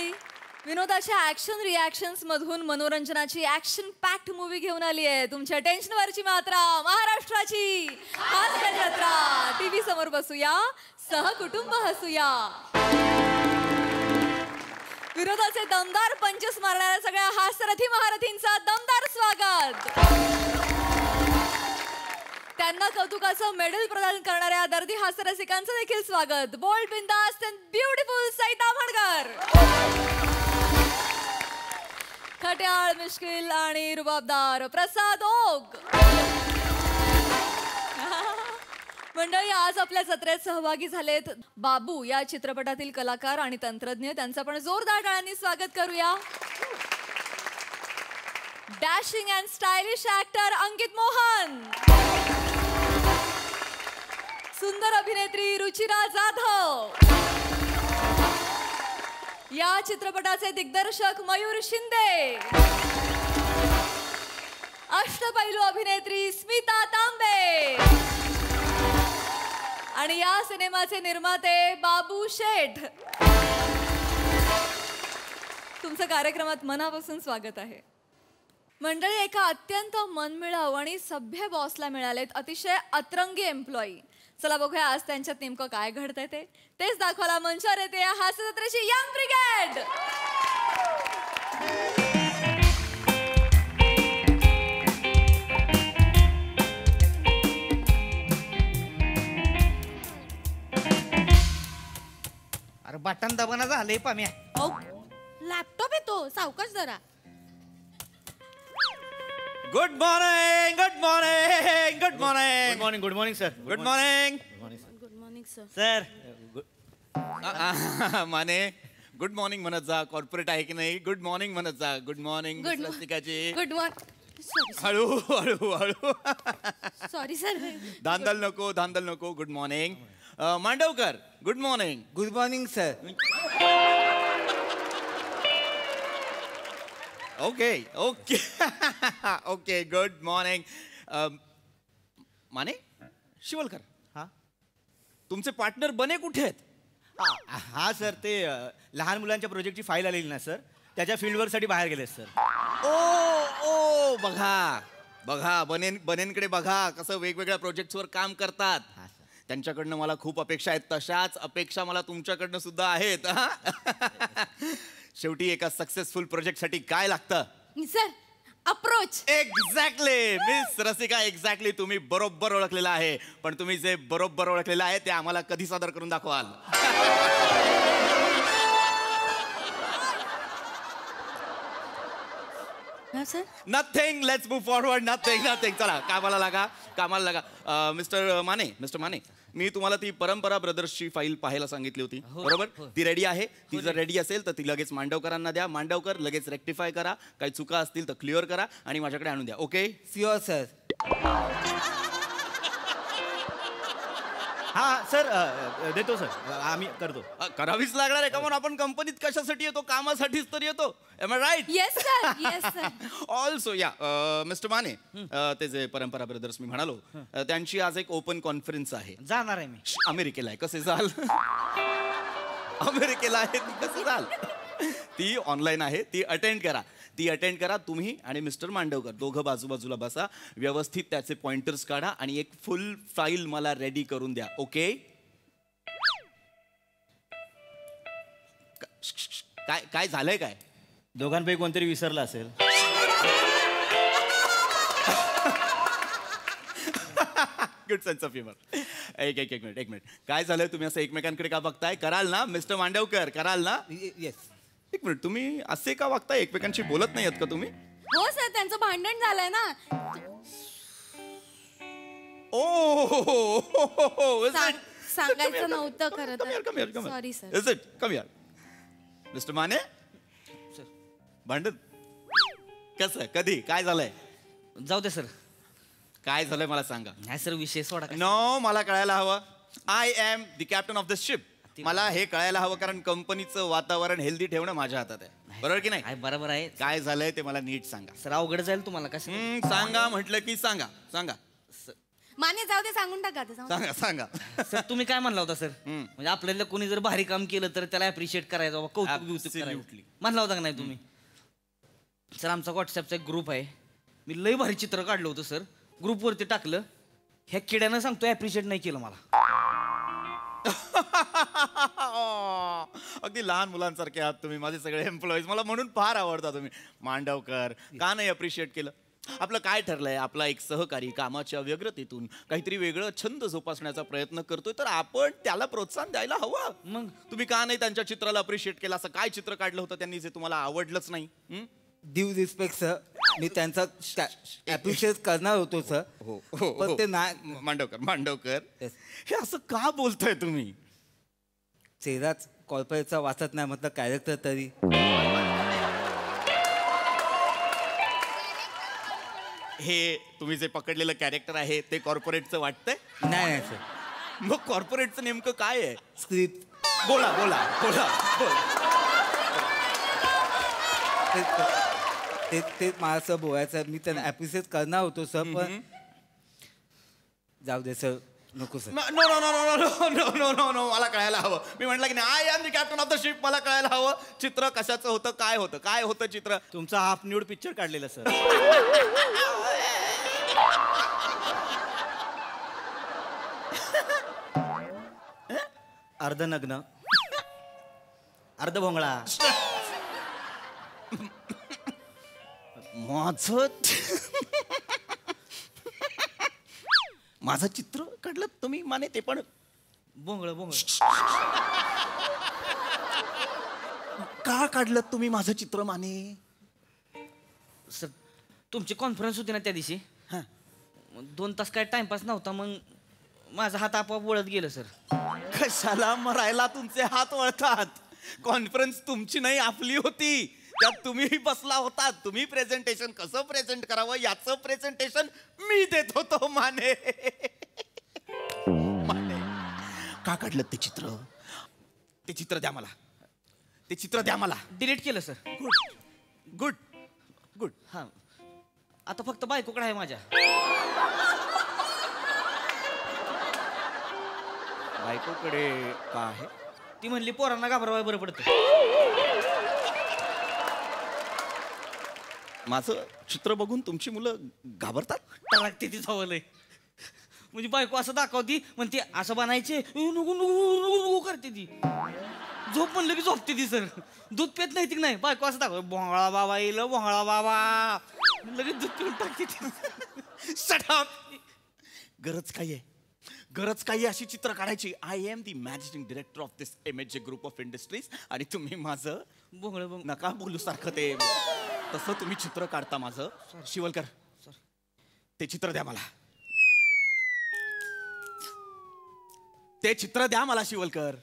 मंडळी, विनोदाच्या action reactions मधून मनोरंजनाची ऍक्शन पॅक्ड मूवी घेऊन आली आहे तुमच्या टेन्शनवरची मात्रा, महाराष्ट्राची हास्य जत्रा. टीव्ही समोर बसूया, सहकुटुंब हसूया. विनोदाचे दमदार पंचस मारणाऱ्या सगळ्या हास्यरथी महारथींचा दमदार स्वागत. त्यांना कौतुकाचं मेडल प्रदान करणाऱ्या दर्दी हास्यरसिकांचं देखील स्वागत. बोल्ड, बिंदास अँड ब्युटिफुल सईता भडकर. खट्याळ, मिश्किल आणि रुबाबदार प्रसाद ओक. मंडळी, आज आपल्या जत्रेत सहभागी झालेत बाबू या चित्रपटातील कलाकार आणि तंत्रज्ञ. त्यांचं आपण जोरदार टाळ्यांनी स्वागत करूया. डॅशिंग अँड स्टायलिश ऍक्टर अंकित मोहन. सुंदर अभिनेत्री रुचिरा जाधव. या चित्रपटाचे दिग्दर्शक मयूर शिंदे. अष्टपैलू अभिनेत्री स्मिता तांबे. आणि या सिनेमाचे निर्माते बाबू शेठ. तुमचं कार्यक्रमात मनापासून स्वागत आहे. मंडळी, एका अत्यंत मनमिळाऊ आणि सभ्य बॉसला मिळालेत अतिशय अतरंगी एम्प्लॉई. चला बघूया आज त्यांच्यात नेमकं काय घडतंय तेच दाखवायला मंचावर येते हास्य जत्रेची यंग ब्रिगेड. अरे बटन दबाना झालंय पाम्या. लॅपटॉप येतो, सावकाश जरा. Good morning, good morning, good morning. Good morning, good morning sir. Good morning good morning sir. Sir Mane good morning म्हणत जा. कॉर्पोरेट आहे की नाही? गुड मॉर्निंग म्हणत जा. गुड मॉर्निंग रसिकाची. Good morning. हळू हळू हळू. Sorry sir. धांदल नको, धांदल नको. Good morning. Mandavkar good morning. Good morning sir. Okay okay okay. Good morning. Mane, Shivalkar, हा तुमचे पार्टनर बने कुठे आहेत? हा सर, ते लहान मुलांच्या प्रोजेक्टची फाईल आलेली ना सर, त्याच्या फील्डवर्क साठी बाहेर गेले सर. ओ ओ, बघा बघा, बनेंकडे बघा कसं वेगवेगळ्या प्रोजेक्ट्सवर काम करतात. त्यांच्याकडनं मला खूप अपेक्षा आहेत. तशाच अपेक्षा मला तुमच्याकडनं सुद्धा आहेत. शेवटी एका सक्सेसफुल प्रोजेक्टसाठी काय लागतं sir? Approach. Exactly miss Rasika, exactly. तुम्ही बरोबर ओळखलेलं आहे. पण तुम्ही जे बरोबर ओळखलेलं आहे ते आम्हाला कधी सादर करून दाखवाल? Sir nothing. Let's move forward. Nothing nothing. चला कामाला लागा, कामाला लागा. मिस्टर माने, मी तुम्हाला ती परंपरा ब्रदर्सची फाईल पाहायला सांगितली होती, बरोबर? ती रेडी आहे. ती जर रेडी असेल तर ती लगेच मांडवकरांना द्या. मांडवकर लगेच रेक्टिफाय करा. काही चुका असतील तर क्लिअर करा आणि माझ्याकडे आणून द्या. ओके? CEO sir. हा सर, देतो सर, आम्ही करतो. करावीच लागणार आहे. का आपण कंपनीत कशासाठी येतो? कामासाठीच तर येतो. Am I right? Yes sir. Yes sir. Also या मिस्टर माने, ते जे परंपरा ब्रदर्स मी म्हणालो, त्यांची आज एक ओपन कॉन्फरन्स आहे. जाणार आहे मी. अमेरिकेला आहे. कसे जाल? अमेरिकेला आहे ती, कसे जाल? ती ऑनलाईन आहे. ती अटेंड करा. तुम्ही आणि मिस्टर मांडवकर दोघं बाजूबाजूला बसा. व्यवस्थित त्याचे पॉइंटर्स काढा आणि एक फुल फाईल मला रेडी करून द्या. ओके? काय झालंय? काय दोघांपैकी कोणतरी विसरलं असेल. Good sense of humour. एक मिनिट. काय झालंय? तुम्ही असं एकमेकांकडे का बघताय? कराल ना मिस्टर मांडवकर? कराल ना? येस. एक मिनिट, तुम्ही असे का वागताय? एकमेकांशी बोलत नाही आहेत का तुम्ही? हो सर, त्यांचं भांडण झालंय ना. ओ, सांगायचं नव्हतं खरं तर. Come here. Sorry sir. Is it? Come here. Mister Mane, भांडण कसं? कधी? काय झालंय? जाऊ दे सर. काय झालंय मला सांगा. नाही सर, विषय सोडा. नो, मला कळायला हवं. I am the captain of the ship. मला हे कळायला हवं, कारण कंपनीचं वातावरण हेल्दी ठेवणं माझ्या हातात आहे. बरोबर की नाही? बरोबर आहे. काय झालंय ते मला नीट सांगा. सर अवघड जाईल तुम्हाला. कसं सांगा म्हटलं की सांगा. माने जाऊ दे, सांगून टाका आता, जाऊ दे. सांगा सांगा सर तुम्ही काय म्हणला होता सर म्हणजे आपल्याला कोणी जर भारी काम केलं तर त्याला अप्रिशिएट करायचं बाबा, कौतुक बिवतुक करायचं. Absolutely. म्हणला होता का नाही तुम्ही? सर आमचा व्हॉट्सअपचा एक ग्रुप आहे, मी लय भारी चित्र काढलं होतं सर, ग्रुपवरती टाकलं. ह्या किड्यानं सांगतो अप्रिशिएट नाही केलं मला. अगदी लहान मुलांसारखे आहात तुम्ही, माझे सगळे एम्प्लॉईज. मला म्हणून फार आवडता तुम्ही. मांडवकर का नाही अप्रिशिएट केलं? आपलं काय ठरलंय, आपला एक सहकारी कामाच्या व्यग्रतेतून काहीतरी वेगळं छंद जोपासण्याचा प्रयत्न करतोय, तर आपण त्याला प्रोत्साहन द्यायला हवं. मग तुम्ही का नाही त्यांच्या चित्राला अप्रिशिएट केलं? असं काय चित्र काढलं होतं त्यांनी जे तुम्हाला आवडलंच नाही? ड्यू रिस्पेक्ट सर, मी त्यांचा अप्रिशिएट करणार होतो सर. हो पण ते नाही. मांडवकर Yes. हे असं का बोलताय तुम्ही? चेहराच कॉर्पोरेटचा वाचत नाही म्हटलं, कॅरेक्टर तरी. हे तुम्ही जे पकडलेलं कॅरेक्टर आहे ते कॉर्पोरेटचं वाटतंय? नाही नाही सर, मग कॉर्पोरेटचं नेमकं काय आहे? स्क्रिप्ट. बोला बोला बोला बोला. ते मला सर बोलायचं, मी त्यांना अप्रिशिएट करणार होतो सर, पण जाऊ दे सर, नको sir. No no no no no no no no no मला कळायला हवं. मी म्हटलं की नाही, I am the captain of the ship. मला कळायला हवं चित्र कशाचं होतं, काय होतं चित्र. तुमचा हाफ न्यूड पिक्चर काढलेला सर. अर्धनग्न, अर्धभोंगळा. माझं चित्र काढलं तुम्ही माने, ते पण बोंगळ बोंगळ. का काढलं तुम्ही माझं चित्र माने? सर तुमची कॉन्फरन्स होती ना त्या दिवशी, 2 तास काय टाइमपास नव्हता, मग माझा हात आपोआप वळत गेलं सर. कशाला मरायला तुमचे हात वळतात? कॉन्फरन्स तुमची नाही, आपली होती. त्यात तुम्ही बसला होता. तुम्ही प्रेझेंटेशन कसं प्रेझेंट करावं याचं प्रेझेंटेशन मी देत होतो माने. माने का काढलं ते चित्र? ते चित्र द्या मला, ते चित्र द्या मला. डिलीट केलं सर. Good good good. हां आता फक्त बायकोकडे आहे माझ्या. बायकोकडे का आहे? ती म्हणली पोरांना घाबरवाय बरं पडतं. माझं चित्र बघून तुमची मुलं घाबरतात? लागते ती सवलय. म्हणजे बायको असं दाखवती, म्हणते असं बनायचे, नको नको नको करते ती. झोप म्हणलं की झोपते ती सर. दूध पेत नाही ती नाही, बायको असं दाखव, भोंगळा बाबा येईल, भोंगळा बाबा, लगेच दूध पिऊन टाकते ती. Shut up! गरज काय आहे? गरज काही अशी चित्र काढायची. I am the managing director of this MHJ group of industries, आणि तुम्ही माझं बोंगळ बोंग. नका बोलू सारखं ते. तसं तुम्ही चित्र काढता माझं. शिवलकर ते चित्र द्या मला, ते चित्र द्या मला शिवलकर.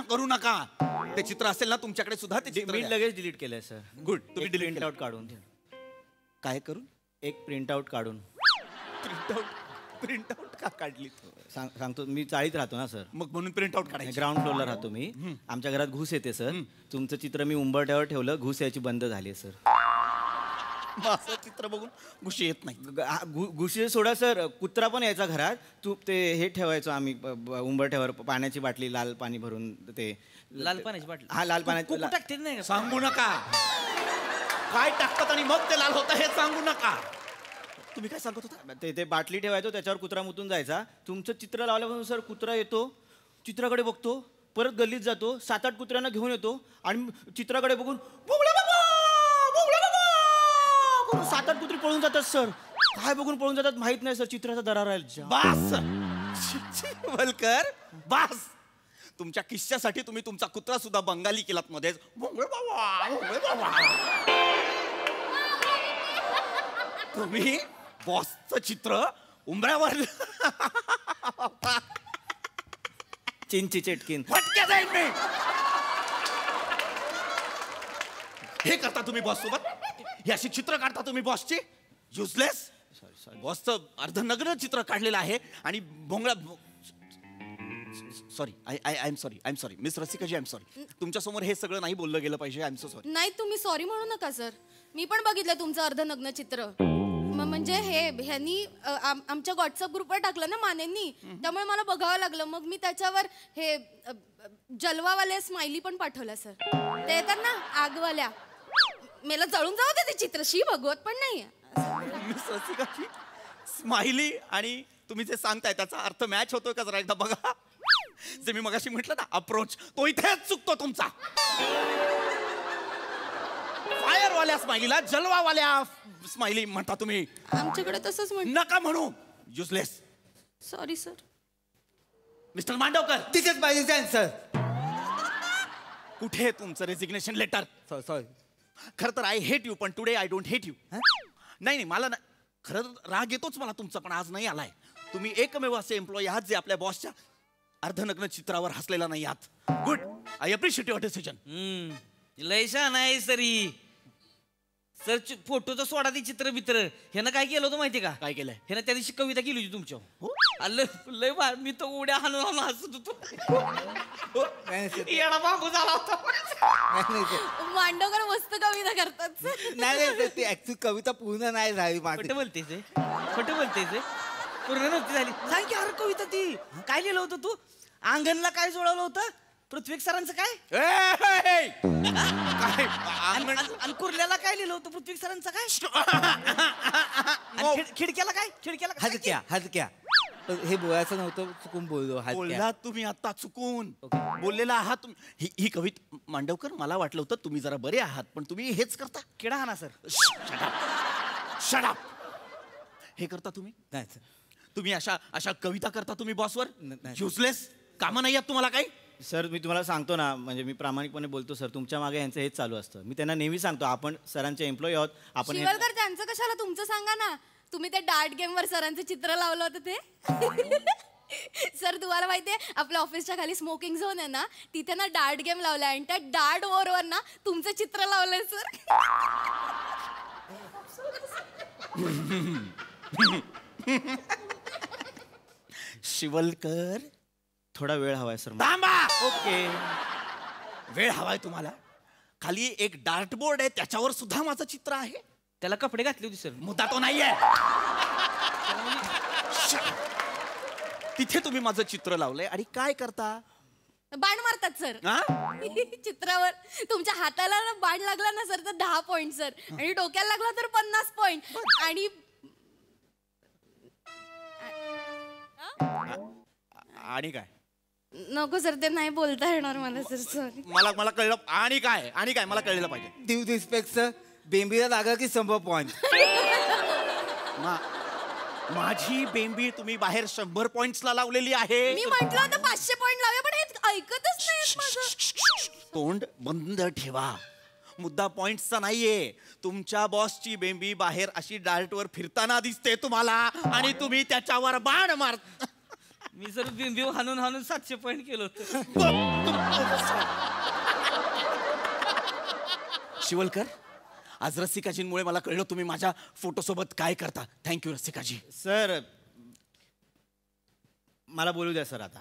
करू नका. ते चित्र असेल ना तुमच्याकडे सुद्धा, ते चित्र मी द्या. लगेच डिलीट केलंय सर. गुड. तुम्ही डिलीट प्रिंट आउट काढून. काय करून? एक प्रिंट आउट काढून. प्रिंट आउट का काढली? सांगतो, मी चाळीत राहतो ना सर, मग म्हणून प्रिंट आउट काढायची. ग्राउंड फ्लोअरला राहतो मी. आमच्या घरात घुस येते सर. तुमचं चित्र मी उंबरठ्यावर ठेवलं, घुस यायची बंद झाली सर. असं चित्र बघून घुशी येत नाही. घुशी सोडा सर, कुत्रा पण यायचा घरात. तू ते हे ठेवायचो आम्ही उंबरठ्यावर, पाण्याची बाटली लाल पाणी भरून. ते लाल पाण्याची बाटली. हा लाल पाण्याची. कुकू टाकते नाही का? सांगू नका काय टाकतात आणि मग ते लाल होतं हे सांगू नका. तुम्ही काय सांगत होता? ते बाटली ठेवायचो, त्याच्यावर कुत्रा मुतून जायचा. तुमचं चित्र लावल्यापासून सर कुत्रा येतो, चित्राकडे बघतो, परत गल्लीत जातो, 7-8 कुत्र्यांना घेऊन येतो आणि चित्राकडे बघून 7-8 कुत्री पळून जातात सर. काय बघून पळून जातात माहित नाही सर. चित्राचा दरार आहे. बास वलकर, बास. तुमच्या किस्स्यासाठी तुम्ही तुमचा कुत्रा सुद्धा बंगाली केलात मध्येच. भोंगळे बाबा, भोंगळे बाबा. तुम्ही बॉसचं चित्र उंबऱ्यावर चिंची चेटकीन फटके जाईल मी. हे करता तुम्ही बॉस सोबत? ही अशी चित्र काढता तुम्ही बॉसची? युजलेस. बॉसचं अर्धनग्न चित्र काढलेलं आहे आणि भोंगळा. Sorry, I am sorry miss Rasikaji, I am sorry. तुमच्या समोर हे सगळं नाही बोललं गेलं पाहिजे. I am so sorry. नाही तुम्ही सॉरी म्हणू नका सर. मी पण बघितलं तुमचं अर्धनग्न चित्र. म्हणजे ह्यांनी आमच्या व्हॉट्सअप ग्रुपवर टाकलं ना मानेंनी, त्यामुळे मला बघावं लागलं. मग मी त्याच्यावर हे जलवावाले स्माइली पण पाठवल्या सर. ते येतात ना आगवाल्या, मला जळून जाऊ दे ते चित्रशी भगवत पण नाही. मिस रसिकाची स्माइली आणि तुम्ही जे सांगताय त्याचा अर्थ मॅच होतोय का जरा एकदा बघा. जे मी मगाशी म्हटलं ना अप्रोच, तो इथेच चुकतो तुमचा. फायरवाल्या स्माइलीला जलवावाल्या स्माइली म्हणता तुम्ही. आमच्याकडे तसंच म्हण. नका म्हणू, useless. Sorry sir. Mister Mandavkar, तिथेच पाहिजे सर. कुठे आहे तुमचं रेजिग्नेशन लेटर? सॉरी. खरं तर आय हेट यू, पण today I don't hate you. नाही मला खरं तर राग येतोच मला तुमचा, पण आज नाही आलाय. तुम्ही एकमेव असे एम्प्लॉई आहात जे आपल्या बॉसच्या अर्धनग्न चित्रावर हसलेला नाही आहात. Good, I appreciate your decision. लयशा नाही सरी सर. फोटोचा सोडा ती चित्र बित्र ह्यानं काय केलं होतं माहिती का? काय केलंय? ह्यानं त्या दिवशी कविता केली होती तुमच्या. हो? लय मी तर उड्या हाणून हसत होतो. येडा बाबू झाला होता. मांडवकर मस्त कविता करतात. नाही ती ऍक्च्युअली कविता पूर्ण नाही झाली माझी. खोटं बोलतेस पूर्ण नव्हती झाली. सांग की अरे कविता ती काय लिहिलं होतं तू? अंगणला काय जोडवलं होतं? पृथ्वी सरांचं काय? आणि कुर्ल्याला काय लिहिलं होतं? पृथ्वी सरांचं काय? खिडक्याला काय? हलक्या हे बोलायचं नव्हतं, चुकून बोललो. बोलला तुम्ही आता चुकून बोललेला आहात तुम्ही. ही कविता मांडवकर, मला वाटलं होतं तुम्ही जरा बरे आहात, पण तुम्ही हेच करता. किडा हाना सर. Shut up. हे करता तुम्ही? नाही सर. तुम्ही अशा कविता करता तुम्ही बॉसवर? नाही. युजलेस. कामं नाही आहेत तुम्हाला काही? सर मी तुम्हाला सांगतो ना, म्हणजे मी प्रामाणिकपणे बोलतो सर, तुमच्या मागे यांचं हेच चालू असतं. मी त्यांना नेहमी सांगतो आपण सरांचे एम्प्लॉई आहोत. आपण शिवलकर त्यांचं कशाला, तुमचं सांगा ना. तुम्ही ते डार्ट गेमवर सरांचं चित्र लावलं होतं ते. सर तुम्हाला माहितीये आपल्या ऑफिसच्या खाली स्मोकिंग झोन आहे ना, तिथे ना डार्ट गेम लावलाय आणि त्या डार्ट वॉरवर ना तुमचं चित्र लावलंय सर. शिवलकर, थोडा वेळ हवाय सर. थांबा. ओके. वेळ हवाय तुम्हाला? खाली एक डार्ट बोर्ड आहे, त्याच्यावर सुद्धा माझं चित्र आहे. त्याला कपडे घातले होते सर. मुद्दा तो नाहीये. तिथे तुम्ही माझं चित्र लावलंय आणि काय करता? बाण मारतात सर. चित्रावर. तुमच्या हाताला ना बाण लागला ना सर तर 10 पॉइंट सर, आणि डोक्याला लागला तर 50 पॉइंट. आणि काय? नको सर, ते नाही बोलता येणार मला सर. सॉरी. मला कळलं. आणि काय मला कळलं पाहिजे. Due respect sir. बेंबीला लागा की 100 पॉइंट. माझी बेंबी तुम्ही बाहेर 100 पॉइंट्सला लावलेली आहे. मी म्हंटल होतं 500 पॉइंट लावूया, पण हे ऐकतच नाहीत माझं. तोंड बंद ठेवा. मुद्दा पॉइंट्सचा नाहीये. तुमच्या बॉसची बेंबी बाहेर अशी डार्टवर फिरताना दिसते तुम्हाला आणि तुम्ही त्याच्यावर बाण मार. मी सर बिंबी हाणून 700 पॉईंट केलं होतं. शिवलकर, आज रसिकाजींमुळे मला कळलं तुम्ही माझ्या फोटो सोबत काय करता. थँक्यू रसिकाजी. सर मला बोलू द्या सर. आता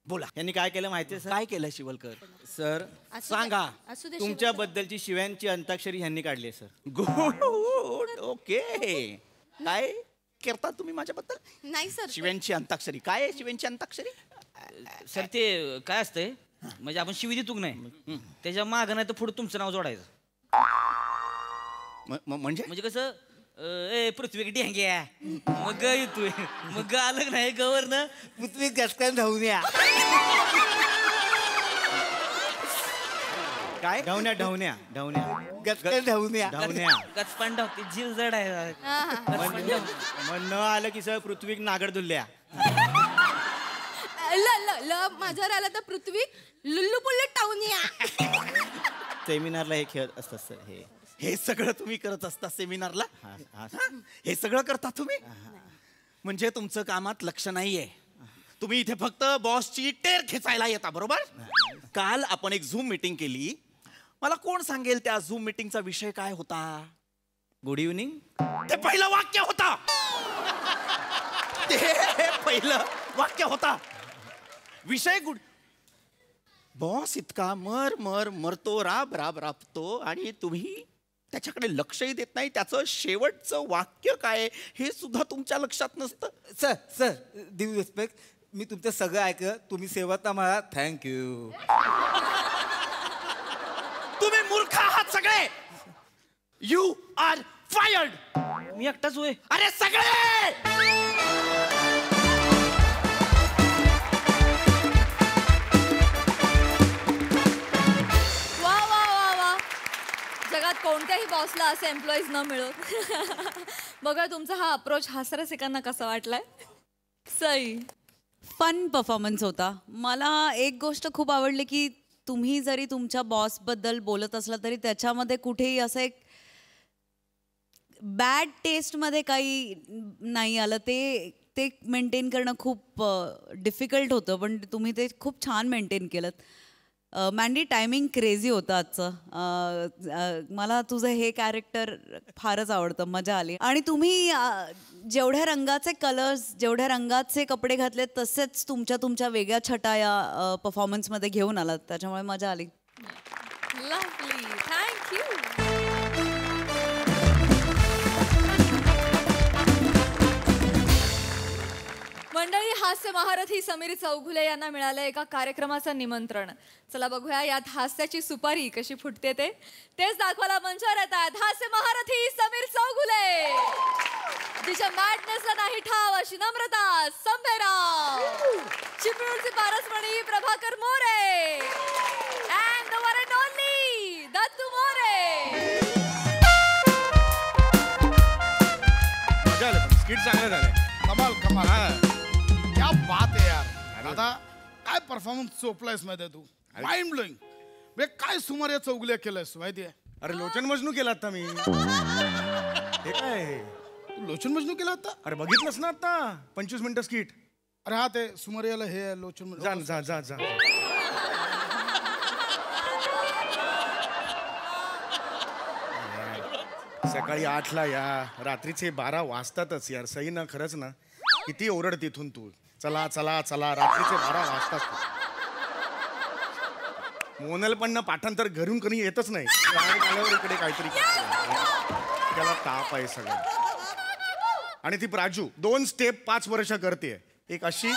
बोला. यांनी काय केलं माहितीये सर? काय केलं शिवलकर? सर सांगा. असू दे. तुमच्या बद्दलची शिव्यांची अंताक्षरी ह्यांनी काढली आहे सर. गुड. ओके. काय करता तुम्ही माझ्याबद्दल? नाही सर. शिव्यांची अंताक्षरी काय आहे? शिव्यांची अंताक्षरी सर ते काय असतंय, म्हणजे आपण शिवी देतो नाही, त्याच्या माग नाही तर पुढे तुमचं नाव जोडायचं. म्हणजे कसं ए पृथ्वी ढेंग्या मग ग येतोय, मग ग आलं नाही गवर ना पृथ्वी गचकन धावून या. काय? ढवण्या गचकन धावून या. गचपांड होती, जीव जड आहे. म्हणणं आलं की सर पृथ्वी नागड धुल्ल्या. माझ्यावर आला तर पृथ्वी लुल्लू पुल्लू टाऊनिया. सेमिनारला हे खेळत असतात सर. हे सगळं तुम्ही करत असता सेमिनारला? हे सगळं करता तुम्ही? म्हणजे तुमचं कामात लक्ष नाहीये. तुम्ही इथे फक्त बॉसची टेर खेचायला येता, बरोबर? काल आपण एक झूम मीटिंग केली. मला कोण सांगेल त्या झूम मीटिंगचा विषय काय होता? Good evening. ते पहिलं वाक्य होता. ते पहिलं वाक्य होता. विषय गुड. बॉस इतका मरतो, राब राबतो आणि तुम्ही त्याच्याकडे लक्षही देत नाही. त्याचं शेवटचं वाक्य काय आहे हे सुद्धा तुमच्या लक्षात नसतं. सर सर ड्यू रिस्पेक्ट, मी तुमचं सगळं ऐकलं. तुम्ही सेवता मला थँक्यू. तुम्ही मूर्ख आहात सगळे. You R fired. मी एकटाच होय. अरे सगळे. वा वा वा वा. जगात कोणत्याही बॉसला असे एम्प्लॉईज न मिळो. बघा तुमचा हा अप्रोच हास्यरसिकांना कसा वाटलाय? सई. फन परफॉर्मन्स होता. मला एक गोष्ट खूप आवडली की तुम्ही जरी तुमच्या बॉसबद्दल बोलत असला तरी त्याच्यामध्ये कुठेही असं एक बॅड टेस्टमध्ये काही नाही आलं. ते मेंटेन करणं खूप डिफिकल्ट होतं, पण तुम्ही ते खूप छान मेंटेन केलं. मॅन्डी टायमिंग क्रेझी होतं आजचं. मला तुझं हे कॅरेक्टर फारच आवडतं, मजा आली. आणि तुम्ही जेवढ्या रंगाचे कलर्स, जेवढ्या रंगाचे कपडे घातले तसेच तुमच्या वेगळ्या छटा या परफॉर्मन्समध्ये घेऊन आलात, त्याच्यामुळे मजा आली. लवली. थँक्यू. मंडळी, हास्य महारथी समीर चौघुले यांना मिळालं एका कार्यक्रमाचं निमंत्रण. चला बघूया यात हास्याची सुपारी कशी फुटते तेच दाखवायला मंचावर येत आहेत हास्य महारथी समीर चौघुले. तिच्या मॅडनेसला नाही ठाव अशी नम्रता संभेराव. चिपळूणचे पारसमणी Prabhakar More. And the one and only Dattu More. मजा आली. स्किट चांगले झाले. कमाल कमाल. हा क्या बात आहे यार. दादा काय परफॉर्मन्स चोपलायस माहिती आहे तू. Mind blowing. म्हणजे काय सुमार या चौगुल्या केलंयस माहिती आहे. अरे लोचन मजनू केला आता मी. हे काय? तू लोचन मजनू केला होता. अरे बघितलंस ना आता 25 मिनिटं स्किट. अरे हा ते सुमारियाला हे लोचन जा जा जा जा. सकाळी 8ला या, रात्रीचे 12 वाजतातच यार. सही ना, खरंच ना. किती ओरड तिथून तू. चला चला चला. रात्रीचे 12 वाजतात. मोनल पण ना पाठांतर घरून कधी येतच नाही. आल्यावर इकडे काहीतरी त्याला ताप आहे सगळं. आणि ती प्राजू 2 स्टेप 5 वर्ष करते. एक अशी,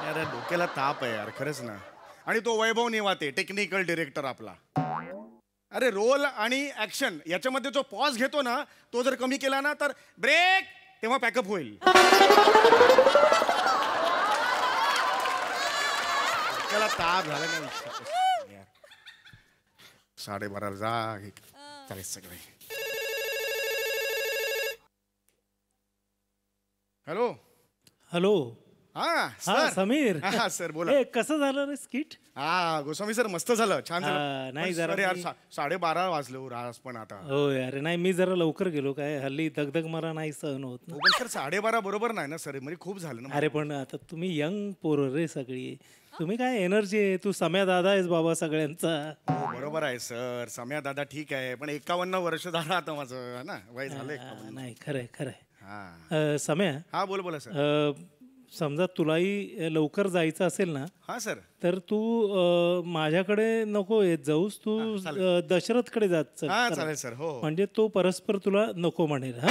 अरे डोक्याला ताप आहे यार, खरंच ना. आणि तो वैभव निवाते, टेक्निकल डिरेक्टर आपला. अरे रोल आणि ऍक्शन याच्यामध्ये जो पॉज घेतो ना, तो जर कमी केला ना तर ब्रेक, तेव्हा पॅकअप होईल. त्याला ताप झाला नाही. 12:30 जा चालेल सगळे. Hello hello. हा हा सर. समीर. हा सर बोला. ए, कसं झालं रे स्किट? हा गोस्वामी सर मस्त झालं, छान झालं. नाही पण जरा सर यार मी- 12:30 वाजले हो राज पण आता. हो अरे नाही, मी जरा लवकर गेलो. काय हल्ली दगदग मला नाही सहन होत ना. हो, पण सर 12:30 बरोबर नाही ना सर, म्हणजे खूप झालं ना. अरे पण आता तुम्ही यंग पोरं रे सगळी. तुम्ही काय एनर्जी आहे. तू सम्या दादा आहेस बाबा सगळ्यांचा. हो बरोबर आहे सर. सम्या दादा ठीक आहे, पण 51 वर्ष झालं आता माझं ना, वय झालंय. नाही खरंय खरंय. हा सम्या, हा बोल बोला सर. समजा तुलाही लवकर जायचं असेल ना, हा सर. तर तू माझ्याकडे नको येत जाऊस. तू दशरथकडे जात चल. हा चालेल सर. हो हो. म्हणजे तो परस्पर तुला नको म्हणेल. हा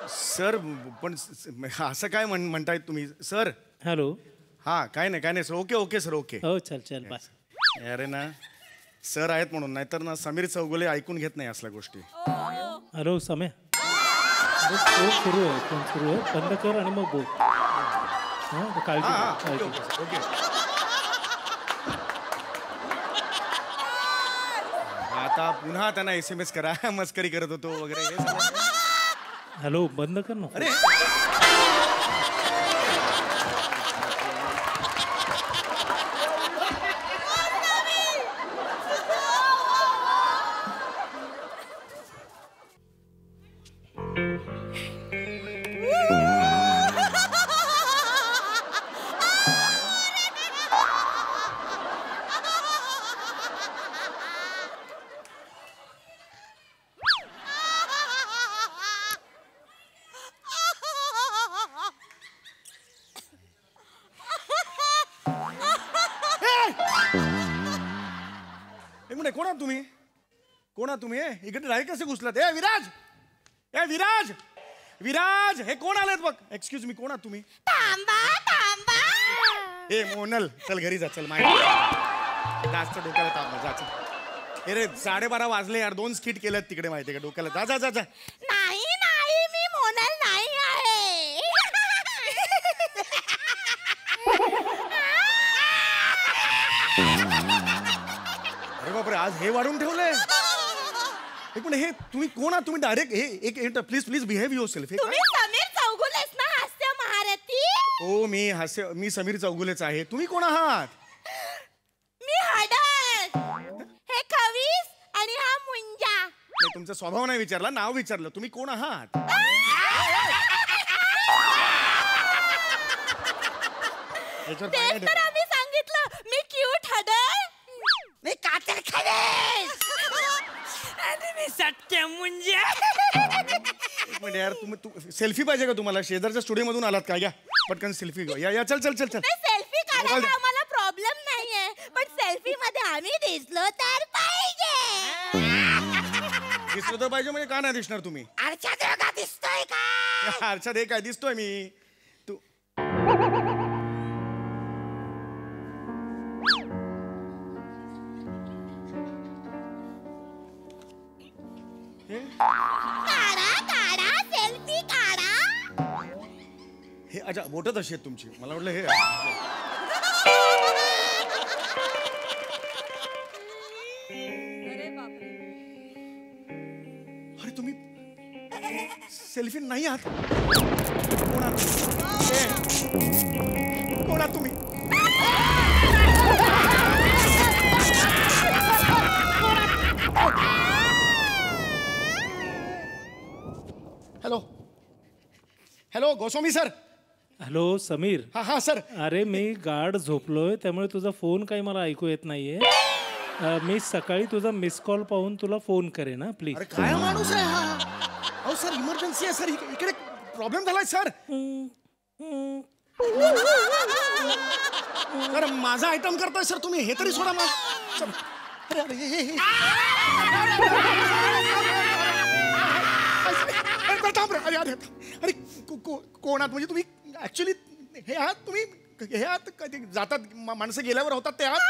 सर पण असं काय म्हणताय तुम्ही सर? हॅलो. हा काय नाही sir. Okay okay sir. Okay. हो चल चल बाय. अरे ना सर आहेत म्हणून, नाहीतर ना समीर चौगुले ऐकून घेत नाही असल्या गोष्टी. हॅलो सम्या. फोन सुरू आहे, फोन सुरू आहे. बंद कर आणि मग बोल. हां काळजी घे, काळजी घे. ओके. आता पुन्हा त्यांना SMS करा मस्करी करत होतो वगैरे हे सगळं. हॅलो बंद कर ना. अरे बापरे, कोण आहात तुम्ही? कोण आहात तुम्ही? इकडे डायरेक्ट कसे घुसलात? ए विराज, ए विराज, विराज, हे कोण आलेत बघ? एक्सक्यूज मी, कोण आहात तुम्ही? थांबा थांबा. ए मोनल, चल घरी जा, चल माहिती जास्त डोक्याला ताप जा, चल. अरे 12:30 वाजले यार, 2 स्किट केल्यात तिकडे, माहितीये का डोक्याला. जा जा जा जा. नाही नाही, मी मोनाल नाही आहे. अरे बापरे, आज हे वाढून ठेवलंय. पण हे तुम्ही कोण आहात? तुम्ही डायरेक्ट हे एक please please behave your self. तुम्ही समीर चौगुलेस ना, हास्य महारथी? हो, मी समीर चौगुलेच आहे. तुम्ही कोण आहात? मी हडद, हे खवीस आणि हा मुंजा. नाही, तुमचा स्वभाव नाही विचारला, नाव विचारलं. तुम्ही कोण आहात? याच्यावर पाय नाही तेच तर ठेवलं. आम्ही सांगितलं. मी क्यूट हडद, मी कातर खवीस आणि मी सत्य मुंजा. एक मिनिट यार, तुम्ही सेल्फी पाहिजे का तुम्हाला? शेजारच्या स्टुडिओ मधून आलात का? या पटकन सेल्फी घ्या. या चल चल चल चल. सेल्फी काढायला आम्हाला प्रॉब्लेम नाहीये, पण सेल्फी मध्ये आम्ही दिसलो तर पाहिजे. दिसलं तर पाहिजे म्हणजे का नाही दिसणार तुम्ही? आरशात बघा, दिसतोय का? आरशात हे काय दिसतोय मी? तू काढा काढा, सेल्फी काढा. हे अच्छा, बोट तशी आहेत तुमची. मला वाटलं हे अरे बापरे. अरे तुम्ही सेल्फी नाही आहात. कोण आहात? कोण आहात तुम्ही? Hello hello, Goswami sir. Hello Sameer. हा हा सर. अरे मी गाढ झोपलोय, त्यामुळे तुझा फोन काही मला ऐकू येत नाहीये. मी सकाळी तुझा मिस कॉल पाहून तुला फोन करेन ना, प्लीज. अरे काय माणूस आहे हा? अहो सर, इमर्जन्सी आहे सर, इकडे प्रॉब्लेम झालाय सर. सर माझा आयटम करताय सर तुम्ही, हे तरी सोडा मग. अरे अरे हे अरे अरे अरे कोण आहात? म्हणजे तुम्ही ऍक्च्युली हे आहात? तुम्ही हे आहात कधी जातात माणसं गेल्यावर होतात ते आहात?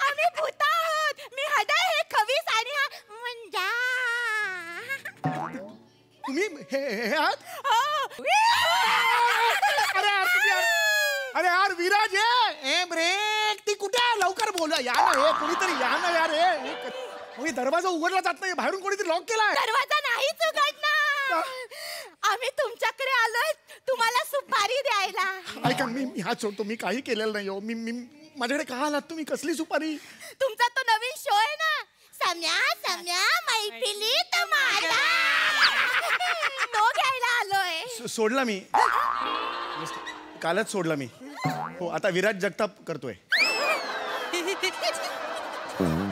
आम्ही भूत आहोत. मी हडद, हे खवीस आणि हा मुंजा. तुम्ही हे आहात? अरे अरे यार विराज, ए ब्रेक, ती कुठे आहे? लवकर बोला, या ना. हे कोणीतरी या ना यार. हे दरवाजा उघडला जात नाही, बाहेरून कोणीतरी लॉक केलाय. दरवाजा नाहीच उघडणार. आम्ही तुमच्याकडे आलोय तुम्हाला सुपारी द्यायला. ऐका, मी हात सोडतो. मी काही केलेलं नाही हो. मी माझ्याकडे का आलात तुम्ही? कसली सुपारी? तुमचा तो नवीन शो आहे ना, सम्या सम्या मैफिलीत माझा, तो घ्यायला आलोय. सोडला मी, कालच सोडला मी. हो, आता विराज जगताप करतोय.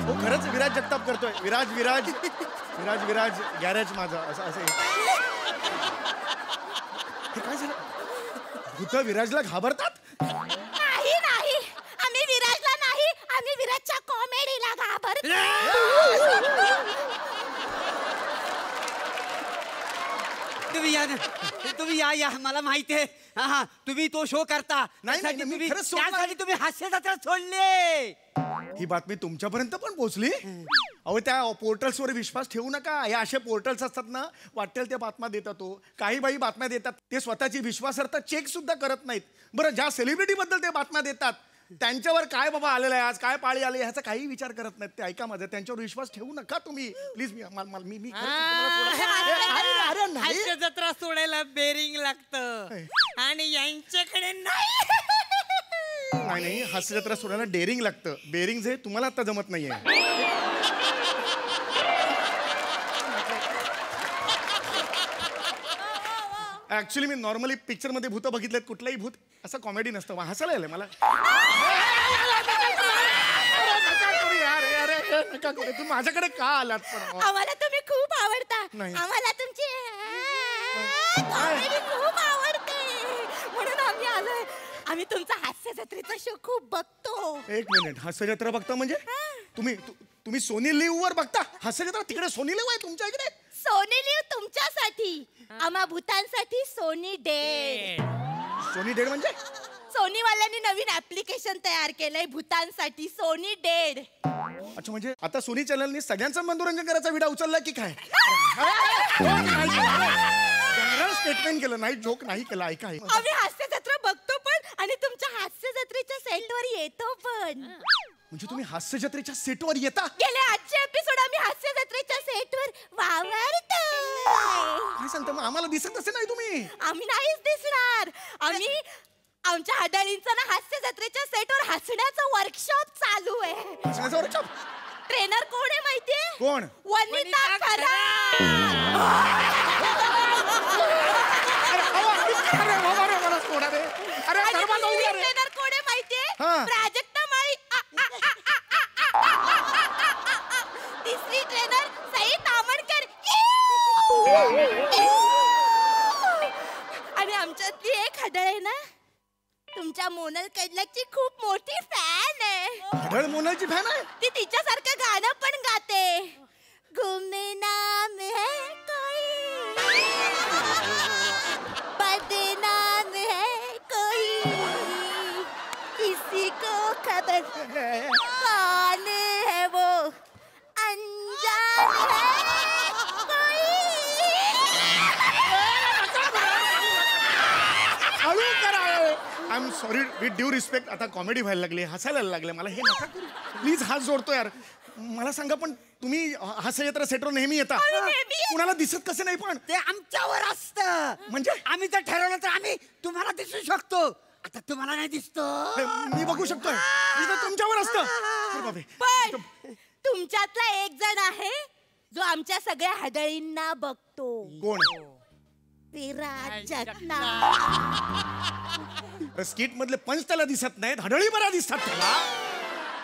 हो खरंच विराज जगताप करतोय. विराज विराज विराज विराज गॅरेज माझा, असं असं. हे काय झालं? भूत विराजला घाबरतात? नाही नाही, आम्ही विराजला नाही, आम्ही विराजच्या कॉमेडीला घाबरतो. तुम्ही या मला माहिती आहे. हा, तुम्ही तो शो करता. नाही, नाही, मी तुम्ही खरंच सोडणार त्यासाठी तुम्ही हास्य जत्रा सोडले. ही बातमी तुमच्यापर्यंत पण पोहोचली? अहो त्या पोर्टल्सवर विश्वास ठेवू नका. हे असे पोर्टल्स असतात ना, वाटेल त्या बातम्या देतात. तो काही बाई बातम्या देतात, ते स्वतःची विश्वासार्हता चेक सुद्धा करत नाहीत. बरं, ज्या सेलिब्रिटी बद्दल ते बातम्या देतात त्यांच्यावर काय बाबा आलेलं आहे, आज काय पाळी आली, ह्याचा काही विचार करत नाहीत ते. ऐका माझं, त्यांच्यावर विश्वास ठेवू नका तुम्ही प्लीज. मी अरे हास्य जत्रा सोडायला बेरिंग लागतं आणि यांच्याकडे नाही. नाही, हास्य जत्रा सोडायला डेअरिंग लागतं. बेरिंग जे तुम्हाला आता जमत नाहीये. ऍक्च्युली मी नॉर्मली पिक्चर मध्ये भूत बघितलेत. कुठलंही भूत असं कॉमेडी नसतं. हसायला आलंय मला. नका करू. तुम्ही माझ्याकडे का आलात पण? आम्हाला तुम्ही खूप आवडता. नाही. आम्हाला तुमची कॉमेडी खूप आवडते, म्हणून आम्ही आलोय. आम्ही तुमचा हास्य जत्रेचा शो खूप बघतो. एक मिनिट, हास्य जत्रा बघता म्हणजे? तुम्ही सोनी लिव्ह वर बघता हास्य जत्रा तिकडे सोनी लिव्ह आहे तुमच्या इकडे सोनी लिव तुमच्यासाठी आम्हा भूतांसाठी सोनी डे. सोनी डेड म्हणजे सोनी वाल्यांनी नवीन ऍप्लिकेशन तयार केलंय भूतांसाठी सोनी डेड. अच्छा म्हणजे आता सोनी चॅनलनी सगळ्यांचं मनोरंजन करायचा विडा उचलला की काय जनरल स्टेटमेंट केलं नाही जोक नाही केला ऐका आम्ही हास्य जत्रा बघतो पण आणि तुमच्या हास्य जत्रेच्या सेटवर येतो पण. म्हणजे तुम्ही हास्य जत्रेच्या सेटवर येता गेले आजचे एपिसोड आम्ही हास्य जत्रेच्या सेटवर वावरतो. काय सांगता मग आम्हाला दिसत असे नाही तुम्ही आम्ही नाहीच दिसणार. आम्ही आमच्या हडळींचं ना हास्य जत्रेच्या सेटवर हसण्याचं वर्कशॉप चालू आहे. हसण्याचं वर्कशॉप ट्रेनर कोण आहे माहितीये कोण वनिता खरा. ट्रेनर कोण आहे माहितीये प्राजक्ता माळी. तिसरी ट्रेनर सई तामणकर. आणि आमच्यातली एक हडळ आहे ना तुमच्या मोनल कडलकची खूप मोठी फॅन आहे. हडळ मोनलची फॅन आहे ती तिच्यासारखं गाणं पण गाते. गुमनाम है कोई बदनाम है कोई किसी को खबर कौन है वो अनजान है कोई. हळू करा. I am sorry with due respect आता कॉमेडी व्हायला लागली हसायला लागले मला हे नका करू प्लीज हात जोडतो यार. मला सांगा पण तुम्ही हास्य जत्रा सेटवर नेहमी येता कुणाला दिसत कसं नाही पण ते आमच्यावर असतं. म्हणजे आम्ही जर ठरवलं तर आम्ही तुम्हाला दिसू शकतो. आता तुम्हाला नाही दिसतो. मी बघू शकतोय मी तर तुमच्यावर असतं. पण तुमच्यातला एक जण आहे जो आमच्या सगळ्या हडळींना बघतो. कोण विराज जगना. स्किट मधले पंच त्याला दिसत नाहीत हडळी बरा दिसतात त्याला.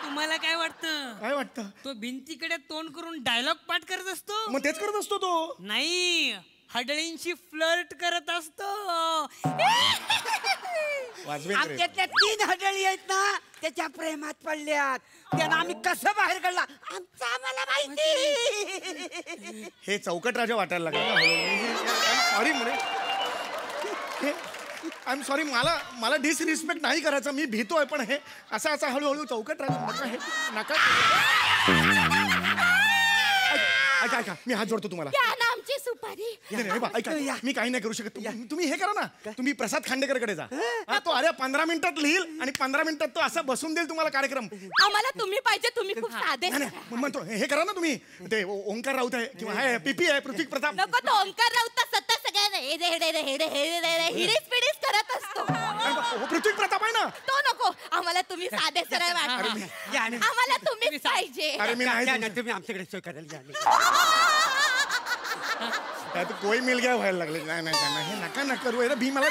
तुम्हाला काय वाटतं काय वाटतं तो भिंतीकडे तोंड करून डायलॉग पाठ करत असतो. मग तेच करत असतो तो. नाही हडळींशी फ्लर्ट करत असतो. आमच्यातल्या 3 हडळी आहेत ना त्याच्या प्रेमात पडल्यात. त्यांना आम्ही कसं बाहेर काढला आमचं आम्हाला माहिती. हे चौकट राजा वाटायला लागला. सॉरी म्हणे आय एम सॉरी मला डिसरिस्पेक्ट नाही करायचं मी भीतोय पण हे असं हळूहळू चौकट राजा नका हे नका. ऐका मी हात जोडतो तुम्हाला. आमची सुपारी. ऐका मी काही नाही करू शकत तुम्ही हे करा ना तुम्ही प्रसाद खांडेकरकडे जा. तो अरे 15 मिनिटात लिहिल आणि 15 मिनिटात तो असं बसून देईल तुम्हाला कार्यक्रम. आम्हाला तुम्ही पाहिजे तुम्ही खूप साधे. म्हणतो हे करा ना तुम्ही ते ओंकार राऊत आहे किंवा पीपी आहे पृथ्वी प्रताप. नको तो ओंकार राऊत सतत सगळ्या हिडीस पिडीस करत असतो. पृथ्वी प्रताप आहे ना तो नको आम्हाला तुम्ही साधे सरळ वाटता. आम्हाला तुम्हीच पाहिजे. अरे मी नाही तुम्ही आमच्याकडे सोय करायला कोई मिल गया व्हायला लागले. नाही हे नका करू भी मला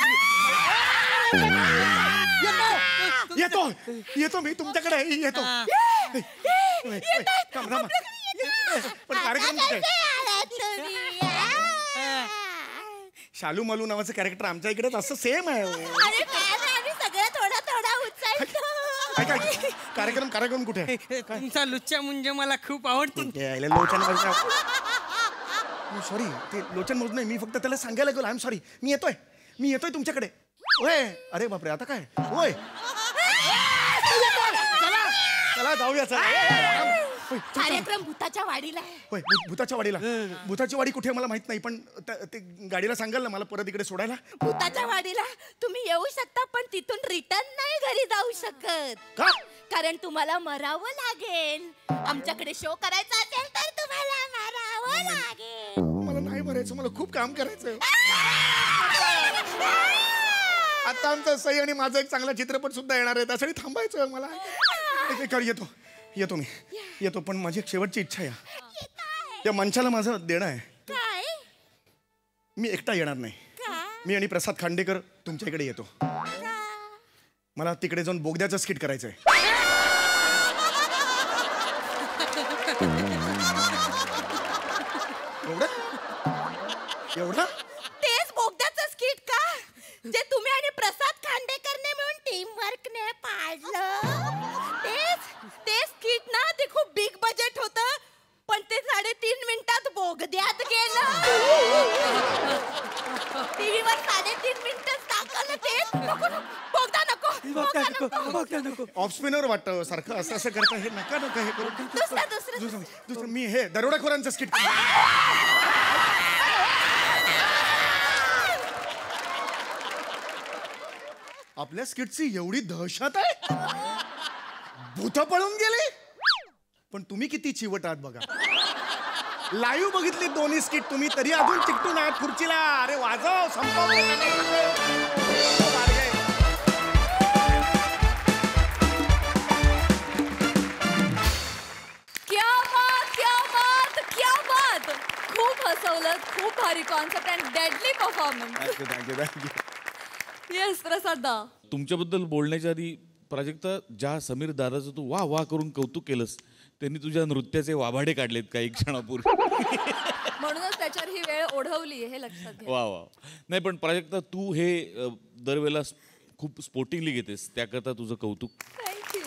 येतो मी तुमच्याकडे येतो. पण कार्यक्रम शालू मलू नावाचं कॅरेक्टर आमच्या इकडेच असं सेम आहे. कार्यक्रम कुठे आहे? तुमचा लुच्चा मुंजे मला खूप आवडतो. सॉरी ते लोचन मोज नाही मी फक्त त्याला सांगायला गेलो. आय एम सॉरी मी येतोय तुमच्याकडे. होय अरे बापरे आता काय होय चला जाऊया कार्यक्रम भूताच्या वाडीला आहे. होय भूताच्या वाडीला. भूताची वाडी कुठे मला माहित नाही पण ते गाडीला सांगाल ना मला परत इकडे सोडायला. भूताच्या वाडीला तुम्ही येऊ शकता पण तिथून रिटर्न नाही घरी जाऊ शकत. का? कारण तुम्हाला मरावं लागेल. आमच्याकडे शो करायचा असेल तर तुम्हाला मरावं लागेल. मला नाही मरायचं मला खूप काम करायचं. आता आमचं सई आणि माझं एक चांगला चित्रपट सुद्धा येणार आहे त्यासाठी थांबायचं मला. येतो मी येतो पण माझी एक शेवटची इच्छा आहे. त्या मंचाला माझं देणं आहे. काय? मी एकटा येणार नाही. मी आणि प्रसाद खांडेकर तुमच्या इकडे येतो. मला तिकडे जाऊन बोगद्याचं स्किट करायचंय. एवढं तेच बोगद्याचं स्किट का जे तुम्ही आणि प्रसाद खांडेकरने मिळून टीम वर्कने पाडलं. ते स्किट ना ते खूप बिग ऑफ स्पिनर वाटतं सारखं असं असं करता हे नका नका हे करू दुसरं मी हे दरोडेखोरांचं स्किट आपल्या स्किटची एवढी दहशत आहे भूत पळून गेले पण तुम्ही किती चिवट आहात बघा लाईव्ह बघितली दोन्ही स्किट तुम्ही तरी अजून चिकटून आहात खुर्चीला अरे वाजव संपव खूप हसवलं खूप भारी concept and deadly performance thank you yes Prasad da तुमच्याबद्दल बोलण्याच्या आधी प्राजक्ता ज्या समीर दादाचं तू वाह वाह करून कौतुक केलंस त्यांनी तुझ्या नृत्याचे वाभाडे काढलेत काही क्षणापूर्वी म्हणूनच त्याच्यावर ही वेळ ओढवली हे लक्षात घ्या वा वा नाही पण प्राजक्ता तू हे दरवेळेला खूप स्पोर्टिंगली घेतेस त्याकरता तुझं कौतुक थँक्यू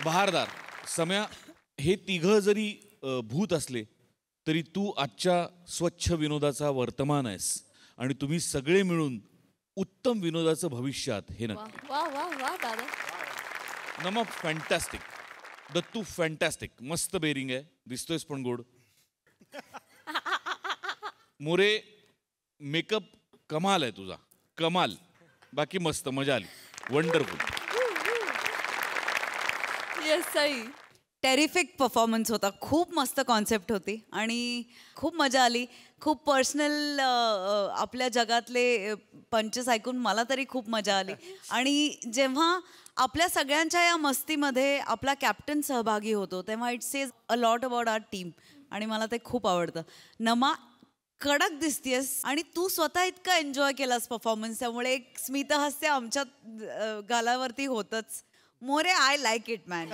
बहारदार सम्या हे तिघं जरी भूत असले तरी तू आजच्या स्वच्छ विनोदाचा वर्तमान आहेस आणि तुम्ही सगळे मिळून उत्तम विनोदाचं भविष्यात हे नक्की वा वा वा दादा नमा फॅन्टॅस्टिक दत्तू फॅन्टॅस्टिक मस्त बेरिंग आहे दिसतोयस पण गोड मोरे मेकअप कमाल आहे तुझा कमाल बाकी मस्त मजा आली wonderful yes Sai terrific performance होता खूप मस्त कॉन्सेप्ट होती आणि खूप मजा आली खूप पर्सनल आपल्या जगातले पंचेस ऐकून मला तरी खूप मजा आली आणि जेव्हा आपल्या सगळ्यांच्या या मस्तीमध्ये आपला कॅप्टन सहभागी होतो तेव्हा it says a lot about our team आणि मला ते खूप आवडतं नमा कडक दिसतेस आणि तू स्वतः इतका एन्जॉय केलास परफॉर्मन्स त्यामुळे एक स्मितहास्य आमच्या गालावरती होतच More I like it man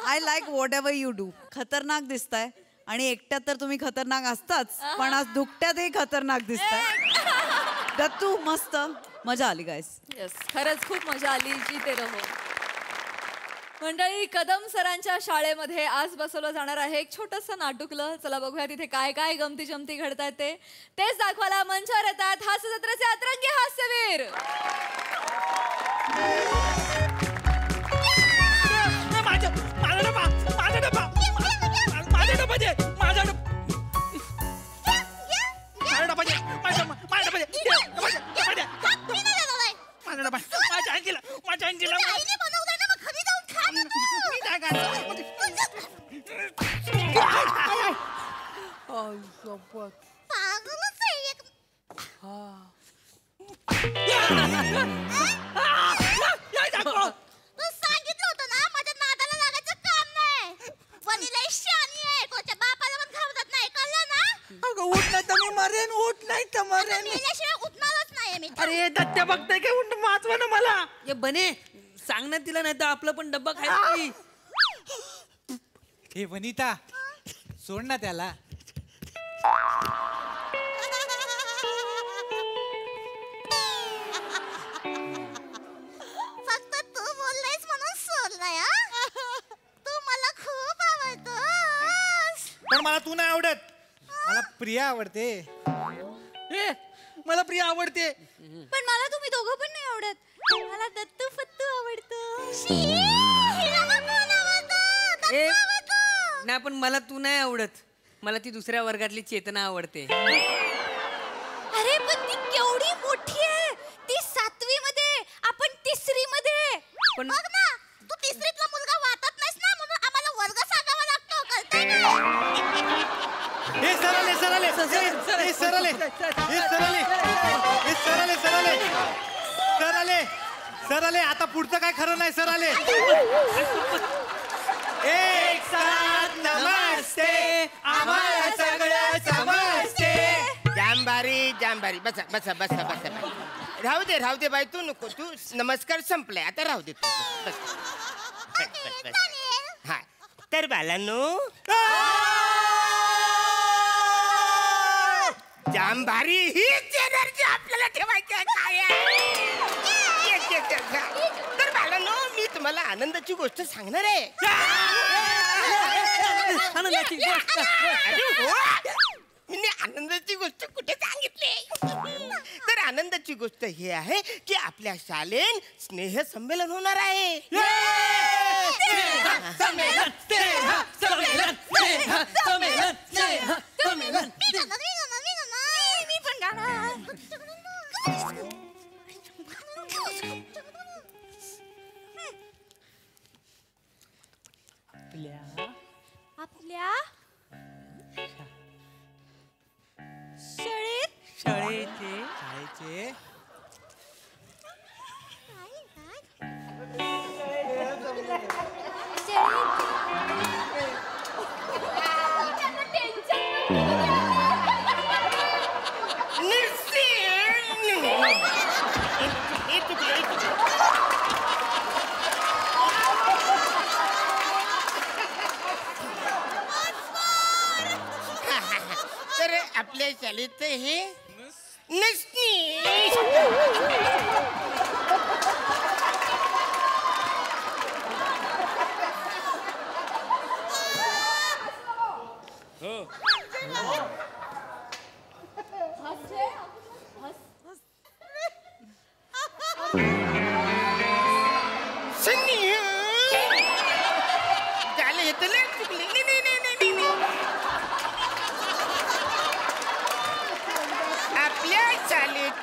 I like what ever you do खतरनाक दिसताय आणि एकट्यात तर तुम्ही खतरनाक असताच पण आज दुकट्यातही खतरनाक दिसताय दत्तू मस्त मजा आली गायस येस खरंच खूप मजा आली जीते रहो मंडळी कदम सरांच्या शाळेमध्ये आज बसवलं जाणार आहे एक छोटंसं नाटुकलं चला बघूया तिथे काय काय गमती जमती घडतायत तेच दाखवायला मंचावर येतात हास्य जत्रेचे अतरंगी हास्यवीर अरे दत्त्या बघताय काय उंट वाचवा ना मला ये बने सांग ना तिला नाही तर आपलं पण डब्बा खायची हे वनिता सोड ना त्याला फक्त तू बोललायस म्हणून सोडलाय तू मला खूप आवडतोस पण मला तू नाही आवडत मला प्रिया आवडते मला प्रिया आवडते पण मला तुम्ही दोघं पण नाही आवडत मला दत्तू फत्तू आवडतो नाही पण मला तू नाही आवडत मला ती दुसऱ्या वर्गातली चेतना आवडते अरे पण ती केवढी मोठी आहे ती 7वी मध्ये आपण 3री मध्ये पण बघ ना तू 3रीतला मुलगा वाटत नाहीस ना म्हणून आम्हाला वर्ग सांगावा लागतो कळतंय ना हे सरले सरले हे सरले हे सरले हे सरले सरले सरले सरले आता पुढचं काय खरं नाही सरले एक साथ नमस्ते आम्हाला सगळं समजते जांबारी जांबारी बसा बसा बसा बसा राहू दे बाई तू नको तू नमस्कार संपलाय आता राहू दे तू बस हा तर बालांनो जांबारी हीच एनर्जी आपल्याला ठेवायची आहे काय तर बालांनो मी तुम्हाला आनंदाची गोष्ट सांगणार आहे आनंदाची गोष्ट मी आनंदाची गोष्ट कुठे सांगितली तर आनंदाची आनंदाची गोष्ट ही आहे की आपल्या शाळेत स्नेह संमेलन होणार आहे. मी पण गाणार. आपल्या शाळेचे तर आपल्या शाळेत हे नसनी. झालं हे तर चुकले.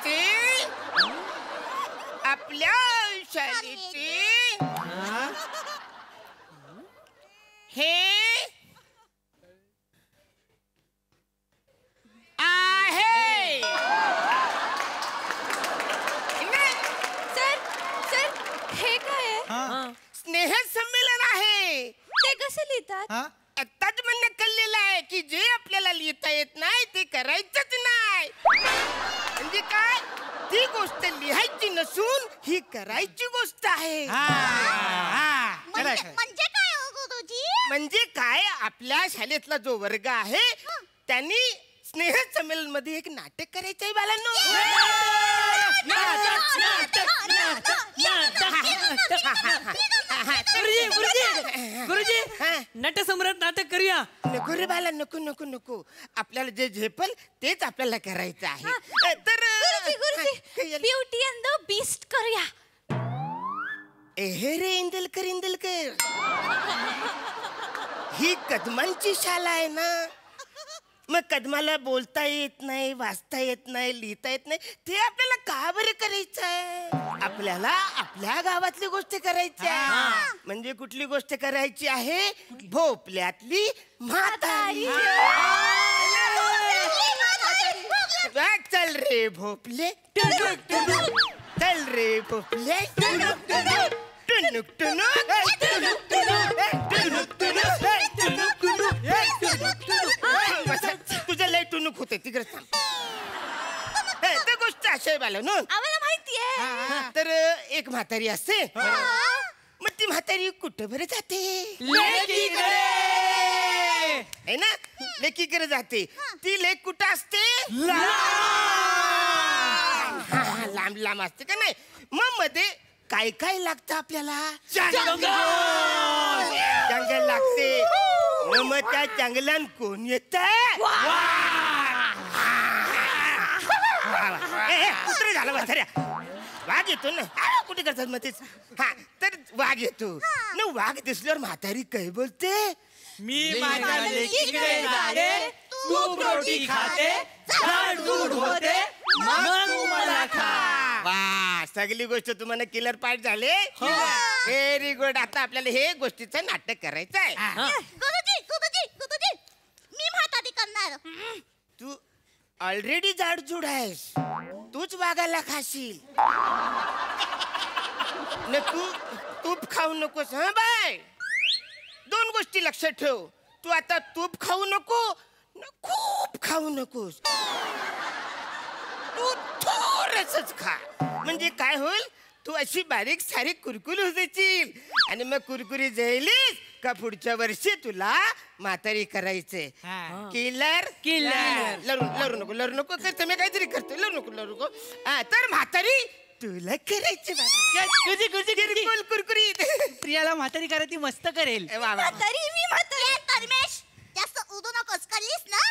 नाही. आपल्या शाळेचे हे आहे. सर हे काय आहे? स्नेह संमेलन आहे. ते कसे लिहितात? आत्ताच म्हणणं कळलेलं आहे की जे आपल्याला लिहिता येत नाही ते करायचंच नाही. म्हणजे काय, ती गोष्ट लिहायची नसून ही करायची गोष्ट आहे. म्हणजे काय हो गुरुजी? म्हणजे काय, आपल्या शाळेतला जो वर्ग आहे त्यांनी स्नेह संमेलन मध्ये एक नाटक करायचं आहे बालांनो. गुरुजी नटसम्राट नाटक करूया. नको रे बाला, नको नको नको. आपल्याला जे झेपल तेच आपल्याला करायचं आहे. तर ब्युटी अँड द बीस्ट करूया. हे रे इंदलकर ही कदमांची शाळा आहे ना, मग कदमाला बोलता येत नाही, वाचता येत नाही, लिहिता येत नाही, ते आपल्याला का बरं करायचं आहे? आपल्याला आपल्या गावातली गोष्ट करायची आहे. म्हणजे कुठली गोष्ट करायची आहे? भोपल्यातली म्हातारी. चल रे भोपले, चल रे भोपले, टुनुक तुझं लय टुनुक होते तिकडे सांग. तर गोष्ट अशी आहे बाला, आम्हाला माहितीये. तर एक म्हातारी असते. मग ती म्हातारी कुठं बरं जाते? है ना, लेकीकडे जाते. ती लेक कुठं असते? लांब लांब असते का नाही. मग मध्ये काय काय लागतं आपल्याला? जंगल लागते. मग त्या जंगलात कोण येत? कुत्रे झालं म्हाताऱ्या. वाघ येतो ना, कुठे करतात मग तेच. हा, तर वाघ येतो ना. वाघ दिसल्यावर म्हातारी काय बोलते? मी माझ्या लेकीकडे जाते, तूप रोटी खाते, झाड दूध होते, मग मला खा. वा, सगळी गोष्ट तुम्हाला किलर पाठ झाले. Very good. आता आपल्याला हे गोष्टीचं नाटक करायचं आहे. गुरुजी मी म्हातारी करणार. तू ऑलरेडी जाडजूड आहेस, तूच वाघाला खाशील न. तू तूप खाऊ नकोस. हा बाय, दोन गोष्टी लक्षात ठेव. तू आता तूप खाऊ नको न खूप खाऊ नकोस. तू थोडंसंच खा. म्हणजे काय होईल, तू अशी बारीक सारीक कुरकुरी होतील. आणि मग कुरकुरी जळलीस का पुढच्या वर्षी तुला म्हातारी करायचंय. किलर लरू नको करतो मी, काहीतरी करतो. लरू नको. तर म्हातारी तुला करायची. कुरकुरीत प्रियाला म्हातारी करायची मस्त करेल. परमेश जास्त उदू नकोस. कळलीस ना,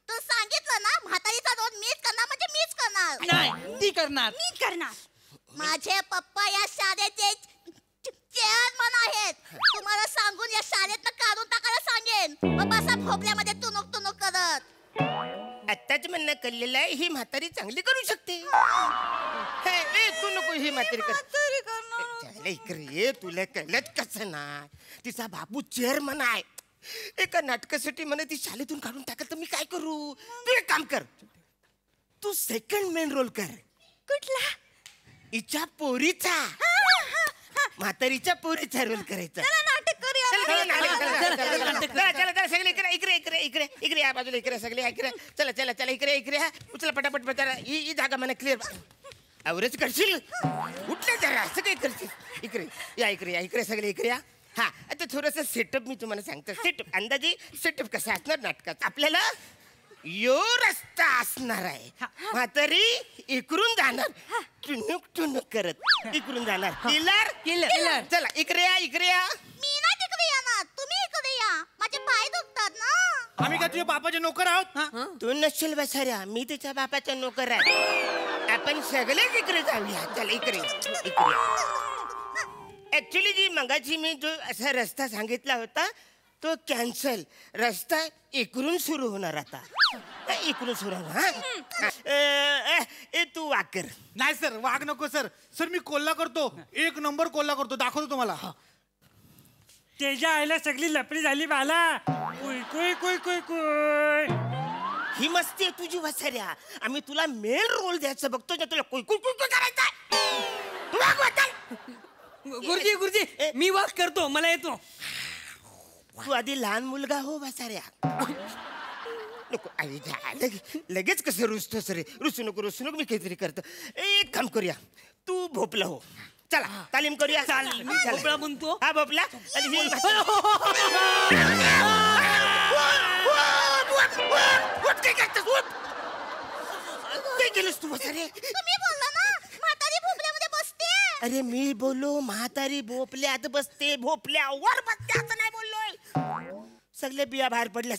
तू सांगितलं ना म्हातारीचा रोज मीच करणार म्हणजे मीच करणार. नाही ती करणार मी करणार. माझे पप्पा या शाळेचे चेअरमन आहेत. तुम्हाला सांगून या शाळेतनं काढून टाकायला सांगेन. मग बसा भोपल्यामध्ये तुनुक तुनुक करत. आत्ताच म्हणणं कळलेलं आहे ही म्हातारी चांगली करू शकते. तू नको ही म्हातारी कर. इकडे ये, तुला कळत कसं ना, तिचा बापू चेअरमन आहे. एका नाटकासाठी मला ती शाळेतून काढून टाकत तर मी काय करू. तू एक काम कर, तू सेकंड मेन रोल कर. कुठला? हिच्या पोरीचा, म्हातारीच्या पोरीचा रोल करायचा. नाटक करूया. सगळे इकडे इकडे इकडे इकडे या बाजूला इकडे सगळे इकडे. चला चला चला इकडे इकडे उचला पटापट पटारा. ही जागा मला क्लिअर आवरेज करशील. उठले जरा असं काही करशील. इकडे या इकडे या इकडे सगळे इकडे या. हा आता थोडंसं सेटअप मी तुम्हाला सांगतो. सेटअप अंदाजे सेटअप कसं असणार नाटकात. आपल्याला यो रस्ता असणार आहे. म्हातारी इकडून जाणार टुनुक टुनुक करत इकडून जाणार. Killer killer. चला इकडे या इकडे या. मी ना तिकडे येणार, तुम्ही इकडे या. माझे पाय दुखतात ना. आम्ही काय तुझ्या बापाचे नोकर आहोत? तू नसेल बसाऱ्या, मी तिच्या बापाचा नोकर आहे. आपण सगळेच इकडे जाऊया. चला इकडे इकडे. ऍक्च्युली जी मगाची मी जो असा रस्ता सांगितला होता तो कॅन्सल. रस्ता इकडून सुरू होणार आता. इकडून सुरू होणार. तू वाग कर. नाही सर, वाघ नको सर. सर मी कोल्हा करतो, एक नंबर कोल्हा करतो. दाखवतो तुम्हाला. त्याच्या आईला सगळी लपडी झाली बाला. कुय कुय कुय कुय कुय. ही मस्ती आहे तुझी वसाऱ्या. आम्ही तुला मेन रोल द्यायचा बघतो, तुला कुय कुय कुय करायचा. तू वाग वाटल. गुरुजी गुरुजी मी वाक करतो, मला येतो. तू आधी लहान मुलगा हो वसाऱ्या. नको आई लगेच कसं रुसतो सर. रुसू नको रुसू नको. मी काहीतरी करतो. एक काम करूया, तू भोपला हो. चला तालीम करूया. भोपळा म्हणतो. हा भोपला. काय केलंस तू वसारे? तुम्ही बोलला ना म्हातारी भोपल्यामध्ये बसते. अरे मी बोललो म्हातारी भोपल्यात बसते, भोपल्यावर बसते असं नाही बोललोय. सगळे बिया बाहेर पडल्या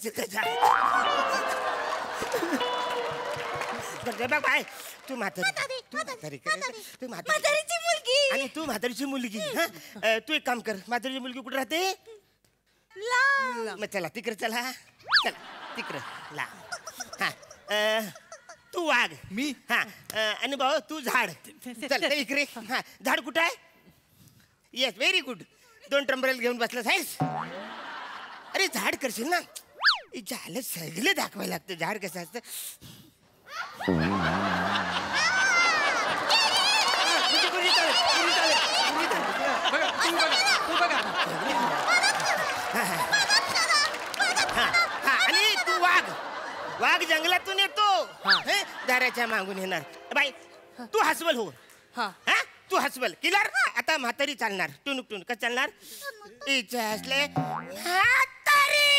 बाय. तू म्हातारी तू म्हातारीची मुलगी आणि तू म्हातारीची मुलगी. तू एक काम कर, म्हातारीची मुलगी कुठे राहते? मग चला तिकडे. चला तिकडे ला. हा तू वाघ. मी हा आणि भाऊ तू झाड. चल इकडे. हा झाड कुठं आहे? Yes very good. 2 ट्रम्बरेल घेऊन बसलास आहेस. अरे झाड करशील ना. झालं सगळं दाखवायला लागतं. झाड कसं असतं. आणि तू वाघ. वाघ जंगलातून येतो, दाराच्या मागून येणार. बाई तू हसबल हो. तू हसबल. किलर. आता म्हातारी चालणार. टुनुक टुनुक कसं चालणार? इच्छा असले म्हातारी.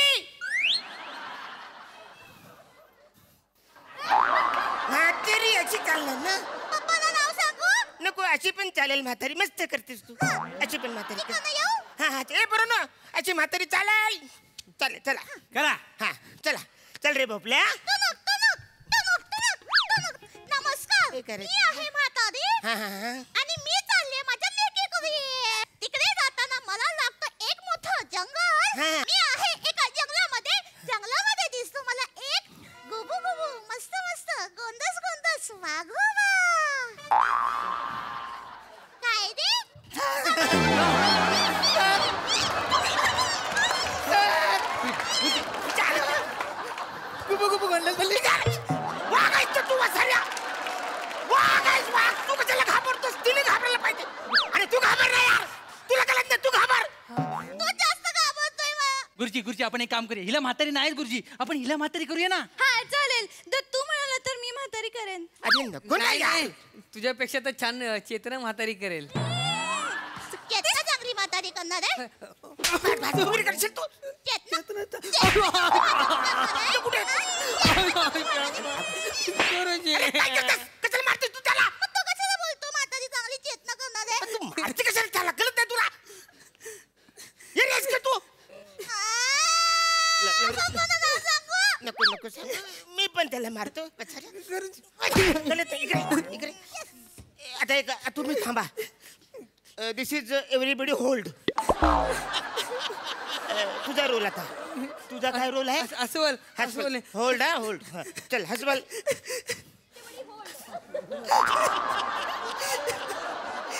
म्हातारी अशी चालणार ना. पप्पाला नाव सांगू नको. अशी पण चालेल म्हातारी. मस्त करतेस तू. अशी पण म्हातारी. हा ते बरोबर ना. अशी म्हातारी चालेल. चालेल चला करा. हा चला. चल रे भोपल्या. नमस्कार. मी आहे म्हातारी आणि मी चालले माझ्या लेकीकडे. तिकडे जाताना मला लागतं एक मोठं जंगल. मी आहे एका जंगलामध्ये. जंगलामध्ये दिसतो मला एक गुबू गुबू मस्त मस्त गोंदस गोंदस वाघोबा. काय रे? गुबू गुबू गोंदस बोलली का? वाघ आहेस तू वसाऱ्या. वाघ आहेस वाघ. तू कशाला घाबरतोस? तिने घाबरायला पाहिजे. आणि तू घाबर नाही यार. तुला कळत नाही. तू घाबर. तू जास्त घाबरतोय मला. गुरुजी गुरुजी आपण एक काम करूया. हिला म्हातारी नाहीच गुरुजी, आपण हिला म्हातारी करूया ना. हा चालेल. जर तू म्हणाला तर मी म्हातारी करेन. अरे नको ना यार. तुझ्यापेक्षा तर छान चेतना म्हातारी करेल. चेतना चांगली म्हातारी करणार आहे. भाजी करशील तू. कशाला मारतोस तू त्याला? तो कशाला बोलतो म्हातारी चांगली चेतना करणार आहे? तू मारते कशाला त्याला? कळत नाही तुला? ये रेस का तू? नको नको सांगू. मी पण त्याला मारतो. चला इकडे इकडे. आता एक तुम्ही थांबा. दिस इज एव्हरीबडी होल्ड. तुझा रोल आता. तुझा काय रोल आहे? अस्वल. हसबल. होल्ड हा होल्ड. चल हसबल.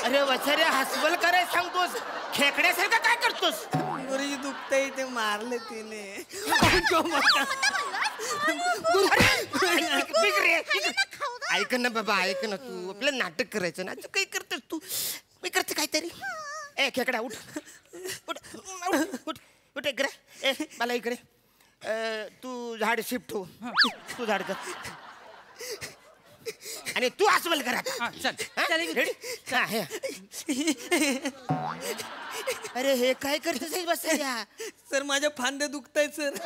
अरे वसरे हसबल कराय सांगतोस, खेकड्यासारखं काय करतोस? गुरुजी दुखतंय ते मारले तिने. ऐक ना बाबा, ऐक ना. तू आपलं नाटक करायचं ना. काही करतोस तू. मी करते काहीतरी. ए खेकडा उठ उठ उठ उठ इकडे. ए मला इकडे. तू झाड शिफ्ट हो. तू झाड कर आणि तू अस्वल कर आता. रेडी? अरे हे काय करतोस बस. सर माझ्या फांद्या दुखताय सर.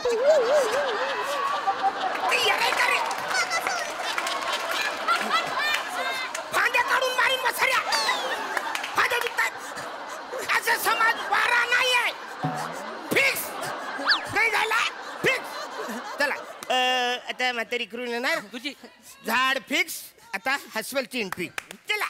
फांद्या काढून मारीन मसाऱ्या. फांद्या दुखतात असं समाज वारा नाहीये. फिक्स नाही झाला. फिक्स. चला आता म्हातारी करून येणार. झाड फिक्स. आता हसवलची एंट्री. चला.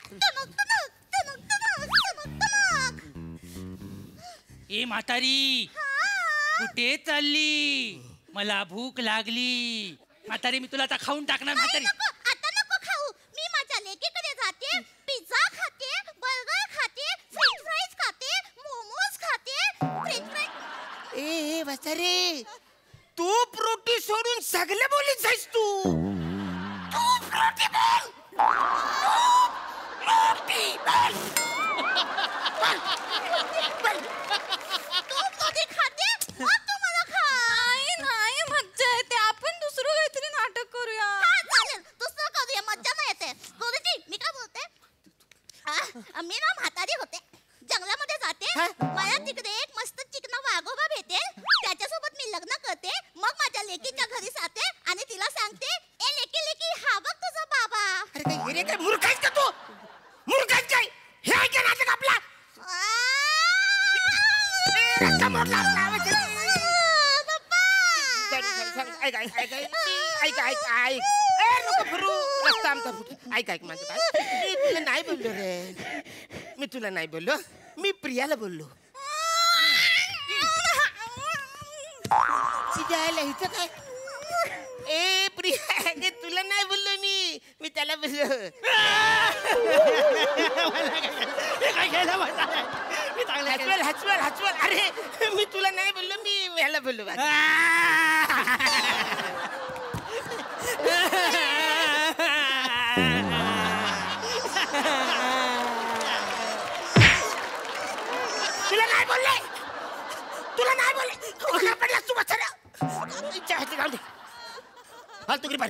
ए म्हातारी कुठे चालली? मला भूक लागली. म्हातारी मी तुला आता खाऊन टाकणार. म्हातारी आता नको खाऊ. मी माझ्या लेकीकडे जाते. पिझ्झा खाते, बर्गर खाते, फ्रेंच फ्राईज खाते, मोमोज खाते. French fries. ए म्हातारे, तू प्रोटी सोडून सगळे बोलीत जाईस तू. तू प्रोटी बोल. प्रोटी बोल. तू कधी खाते मग तू मला खा. नाही मज्जा येते. आपण दुसरं काहीतरी नाटक करूया. हा चालेल, दुसरं करूया. मज्जा नाही येते. गुरुजी मी काय बोलते, मी ना म्हातारी होते, जंगलामध्ये जाते. मला तिकडे एक मस्त चिकना वाघोबा भेटेल. त्याच्यासोबत मी लग्न करते. मग माझ्या लेकीच्या घरी जाते आणि तिला सांगते, ए लेकी लेकी हा बघ तुझा बाबा. अरे काय हे रे, काय मूर्ख आहेस का तू? मूर्ख आहेस काय? हे आहे का नाटक आपला? रस्ता मोडला आपला. ऐक ऐक ऐक ऐक ऐक ऐक. ए नको फिरू. रस्ता आमचा फुट. ऐक ऐक माझं काय. मी तुला नाही बोललो रे. मी तुला नाही बोललो. मी प्रियाला बोललो. जायला हिचं काय. ए प्रिया तुला नाही बोललो मी त्याला बोललो. हसवल हसवल हसवल. अरे मी तुला नाही बोललो. मी ह्याला बोललो. तुला नाही बोलले. तुला नाही बोलले. पडला तू बसरा. जाऊ दे. फालतू गिरी.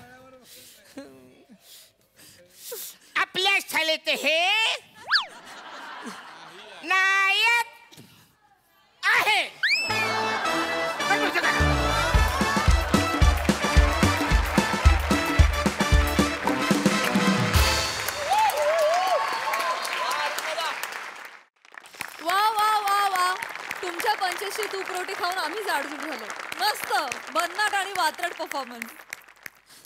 आपल्या शाळेत हे नायक आहे. वा वा वा वा. तुमच्या पंचशी तूप रोटी खाऊन आम्ही जाडजूड झालो. मस्त भन्नाट आणि वात्रट परफॉर्मन्स.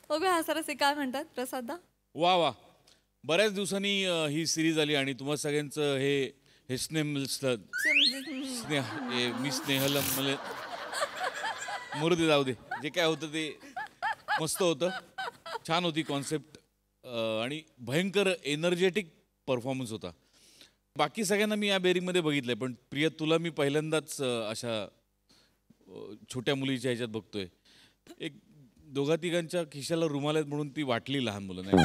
बघूया हा सरसे काय म्हणतात प्रसादा. वा वा. बऱ्याच दिवसांनी ही सिरीज आली आणि तुम्हा सगळ्यांचं हे मी स्नेहलम मला मुर्दे जाऊ दे. जे काय होतं ते मस्त होतं. छान होती कॉन्सेप्ट आणि भयंकर एनर्जेटिक परफॉर्मन्स होता. बाकी सगळ्यांना मी या बेरीमध्ये बघितलंय, पण प्रिया तुला मी पहिल्यांदाच अशा छोट्या मुलीच्या ह्याच्यात बघतोय. एक दोघा तिघांच्या खिशाला रुमाल आहेत म्हणून ती वाटली लहान मुलं नाही.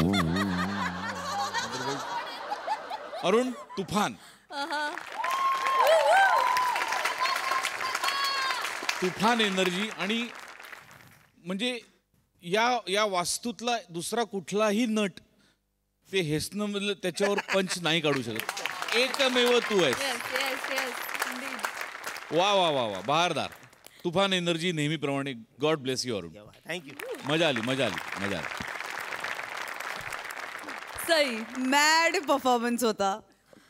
अरुण तुफान तुफान एनर्जी. आणि म्हणजे या वास्तूतला दुसरा कुठलाही नट ते हेसनं त्याच्यावर पंच नाही काढू शकत. एकमेव तू आहेस. वा वा वा वा. बहारदार. तुफान एनर्जी नेहमीप्रमाणे. God bless you Arun. Thank you. मजा आली मजा आली मजा आली. सई मॅड परफॉर्मन्स होता.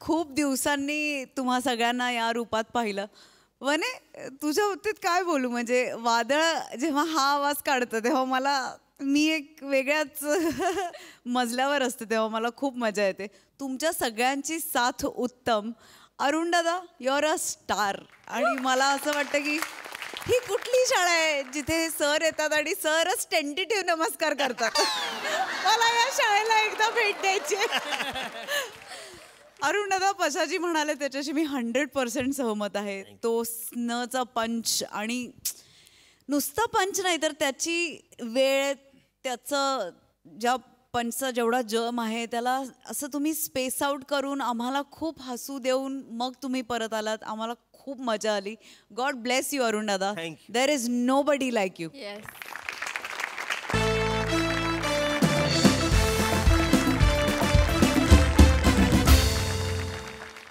खूप दिवसांनी तुम्हा सगळ्यांना या रूपात पाहिलं. वने तुझ्या बाबतीत काय बोलू. म्हणजे वादळ जेव्हा हा आवाज काढतं तेव्हा मला मी एक वेगळ्याच मजल्यावर असते तेव्हा मला खूप मजा येते. तुमच्या सगळ्यांची साथ उत्तम. अरुण दादा युअर अ स्टार. आणि मला असं वाटतं की ही कुठली शाळा आहे जिथे सर येतात आणि सरच टेंटेटिव्ह नमस्कार करतात. मला या शाळेला एकदा भेट द्यायची. अरुण दादा पशाजी म्हणाले त्याच्याशी मी 100% सहमत आहे. तो स्नचा पंच आणि नुसता पंच नाही तर त्याची वेळ, त्याचं ज्या पंचचा जेवढा जम आहे त्याला असं तुम्ही स्पेस आउट करून आम्हाला खूप हसू देऊन मग तुम्ही परत आलात. आम्हाला खूप मजा आली. गॉड ब्लेस यू अरुण दादा. There is nobody like you.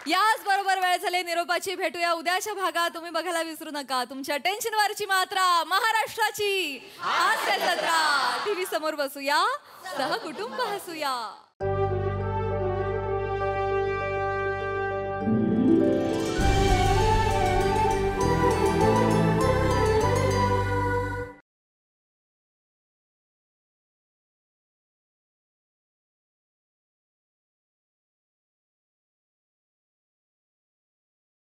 याच बरोबर वेळ झाली निरोपाची. भेटूया उद्याच्या भागात. तुम्ही बघायला विसरू नका तुमच्या टेन्शनवरची मात्रा, महाराष्ट्राची हास्य जत्रा. टीव्ही समोर बसूया, सहकुटुंब हसूया.